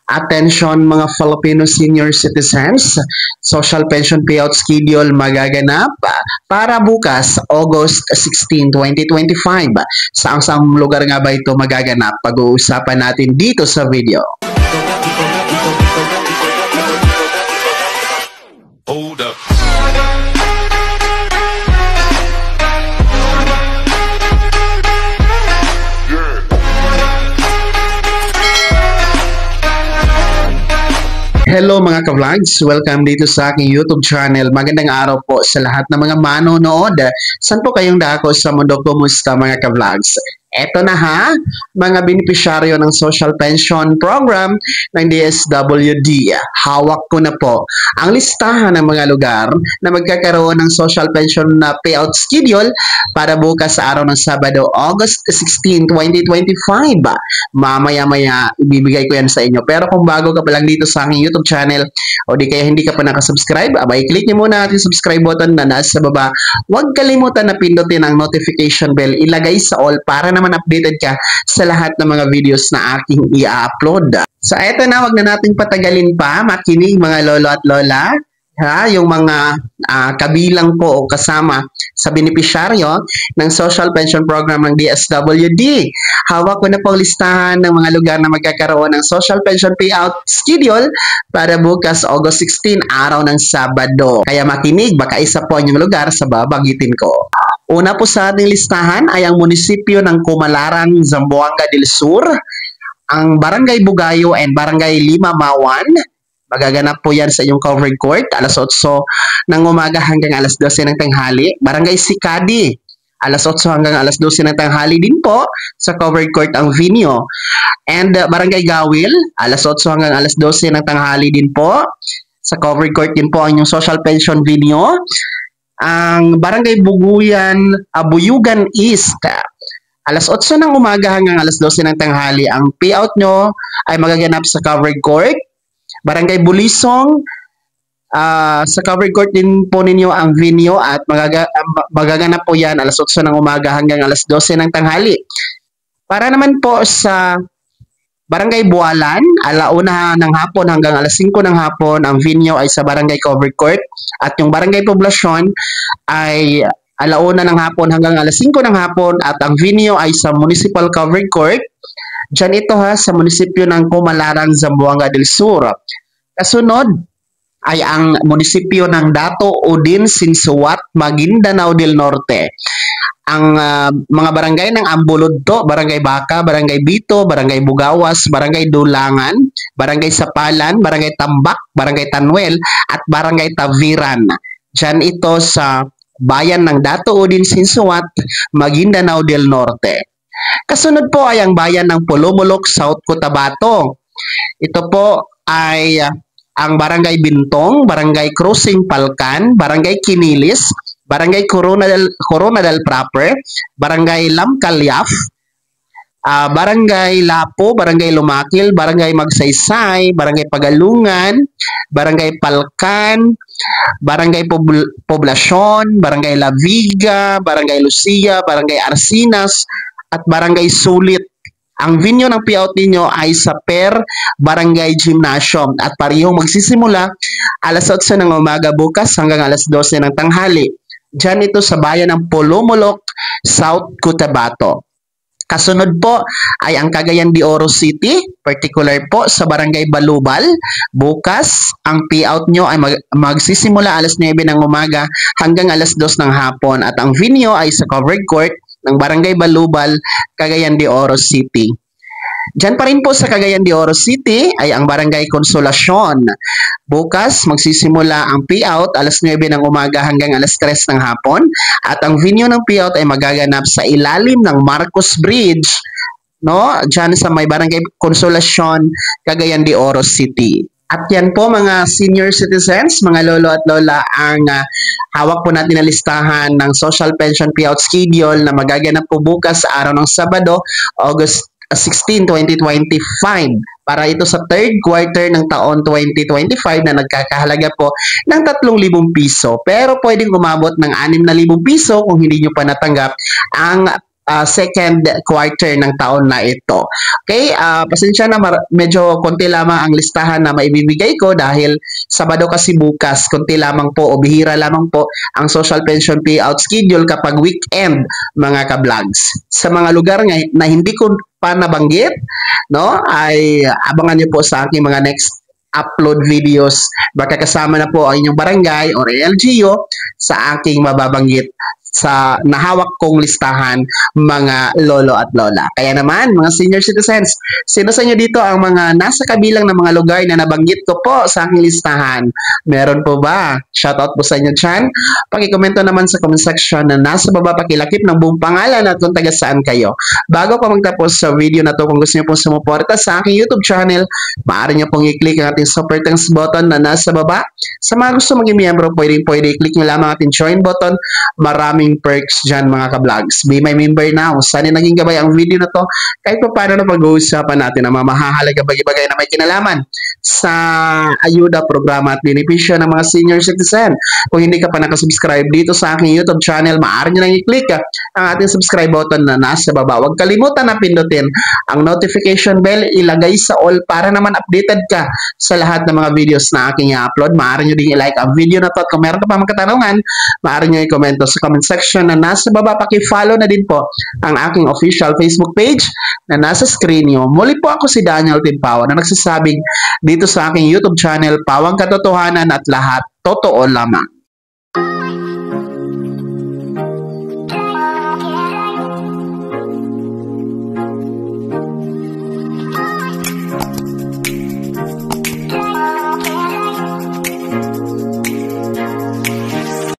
Attention mga Filipino senior citizens, social pension payout schedule magaganap para bukas August 16, 2025. Saang lugar nga ba ito magaganap? Pag-uusapan natin dito sa video. Hold up. Hello mga ka-vlogs! Welcome dito sa aking YouTube channel. Magandang araw po sa lahat ng mga manonood. Saan po kayong dako sa mundo? Kumusta mga ka-vlogs? Eto na ha, mga benepisyaryo ng Social Pension Program ng DSWD. Hawak ko na po ang listahan ng mga lugar na magkakaroon ng Social Pension na payout schedule para bukas sa araw ng Sabado, August 16, 2025. Mamaya-maya ibibigay ko yan sa inyo. Pero kung bago ka pa lang dito sa aking YouTube channel o di kaya hindi ka pa nakasubscribe, abay click niyo muna ang subscribe button na nasa baba. Huwag kalimutan na pindutin ang notification bell, ilagay sa all para naman updated ka sa lahat ng mga videos na aking i-upload. So eto na, wag na nating patagalin pa, makinig mga lolo at lola. Ha, yung mga kabilang po o kasama sa benepisyaryo ng Social Pension Program ng DSWD. Hawak ko na po listahan ng mga lugar na magkakaroon ng Social Pension Payout Schedule para bukas August 16, araw ng Sabado. Kaya makinig, baka isa po yung lugar sa babagitin ko. Una po sa ating listahan ay ang munisipyo ng Kumalarang, Zamboanga del Sur, ang Barangay Bugayo and Barangay Limawan. Magaganap po yan sa inyong covered court, alas 8 ng umaga hanggang alas 12 ng tanghali. Barangay Sikadi, alas 8 hanggang alas 12 ng tanghali din po sa covered court ang venue. And Barangay Gawil, alas 8 hanggang alas 12 ng tanghali din po sa covered court din po ang inyong social pension venue. Ang Barangay Buyugan East, alas 8 ng umaga hanggang alas 12 ng tanghali. Ang payout nyo ay magaganap sa covered court. Barangay Bulisong, sa covered court din po ninyo ang venue at magaganap po yan alas 8 ng umaga hanggang alas 12 ng tanghali. Para naman po sa Barangay Bualan, alauna ng hapon hanggang alas 5 ng hapon, ang venue ay sa Barangay Covered Court. At yung Barangay Poblasyon ay alauna ng hapon hanggang alas 5 ng hapon at ang venue ay sa Municipal Covered Court. Diyan ito ha, sa munisipyo ng Kumalarang, Zamboanga del Sur. Kasunod ay ang munisipyo ng Dato Udin, Sinsuat, Maguindanao del Norte. Ang mga barangay ng Ambulodto, Barangay Baka, Barangay Bito, Barangay Bugawas, Barangay Dulangan, Barangay Sapalan, Barangay Tambak, Barangay Tanuel, at Barangay Taviran. Diyan ito sa bayan ng Dato Udin, Sinsuat, Maguindanao del Norte. Kasunod po ay ang bayan ng Pulumulok, South Cotabato. Ito po ay ang Barangay Bintong, Barangay Crossing Palcan, Barangay Kinilis, Barangay Corona del Proper, Barangay Lamcalyaf, Barangay Lapo, Barangay Lumakil, Barangay Magsaysay, Barangay Pagalungan, Barangay Palcan, Barangay Poblasyon, Barangay La Viga, Barangay Lucia, Barangay Arsinas, at Barangay Sulit. Ang venue ng payout ninyo ay sa Per Barangay Gymnasium at parehong magsisimula alas 8 ng umaga bukas hanggang alas 12 ng tanghali. Diyan ito sa bayan ng Pulumulok, South Cotabato. Kasunod po ay ang Cagayan de Oro City, particular po sa Barangay Balubal. Bukas, ang payout nyo ay magsisimula alas 9 ng umaga hanggang alas 2 ng hapon at ang venue ay sa covered court ng Barangay Balubal, Cagayan de Oro City. Diyan pa rin po sa Cagayan de Oro City ay ang Barangay Consolacion. Bukas, magsisimula ang payout alas 9 ng umaga hanggang alas 3 ng hapon at ang venue ng payout ay magaganap sa ilalim ng Marcos Bridge, no? Diyan sa may Barangay Consolacion, Cagayan de Oro City. At yan po mga senior citizens, mga lolo at lola, ang hawak po natin na listahan ng Social Pension Payout Schedule na magaganap po bukas sa araw ng Sabado, August 16, 2025. Para ito sa third quarter ng taon 2025 na nagkakahalaga po ng 3,000 piso. Pero pwedeng umabot ng 6,000 piso kung hindi nyo pa natanggap ang second quarter ng taon na ito. Okay, pasensya na medyo konti lamang ang listahan na maibibigay ko dahil Sabado kasi bukas, konti lamang po o bihira lamang po ang social pension payout schedule kapag weekend mga ka-vlogs. Sa mga lugar na hindi ko pa nabanggit, no, ay abangan niyo po sa aking mga next upload videos. Baka kasama na po ang inyong barangay or LGU sa aking mababanggit sa nahawak kong listahan mga lolo at lola. Kaya naman, mga senior citizens, sino sa inyo dito ang mga nasa kabilang ng mga lugar na nabanggit ko po sa aking listahan? Meron po ba? Shoutout po sa inyo dyan. Pakikomento naman sa comment section na nasa baba, pakilakip ng buong pangalan at kung taga saan kayo. Bago pa magtapos sa video na to, kung gusto niyo pong sumuporta sa aking YouTube channel, maaari niyo pong i-click ang ating super thanks button na nasa baba. Sa mga gusto maging miyembro, pwede i-click nyo lamang ating join button. Maraming perks dyan mga ka-vlogs. Be my member now. Sana naging gabay ang video na to kahit pa paano na pag-uusapan natin ang mga mahahalaga bagay-bagay na may kinalaman sa ayuda, programa at benepisyo ng mga senior citizen. Kung hindi ka pa nakasubscribe dito sa aking YouTube channel, maaari nyo lang i-click ang ating subscribe button na nasa baba. Huwag kalimutan na pindutin ang notification bell, ilagay sa all para naman updated ka sa lahat ng mga videos na aking i-upload. Maaari nyo din i-like ang video na to at kung meron ka pa mga katanungan, maaari nyo i-komento sa comment section na nasa baba. Paki-follow na din po ang aking official Facebook page na nasa screen nyo. Muli po ako si Daniel Timpawa na nagsasabing dito sa aking YouTube channel, Pawang Katotohanan at lahat totoo lamang.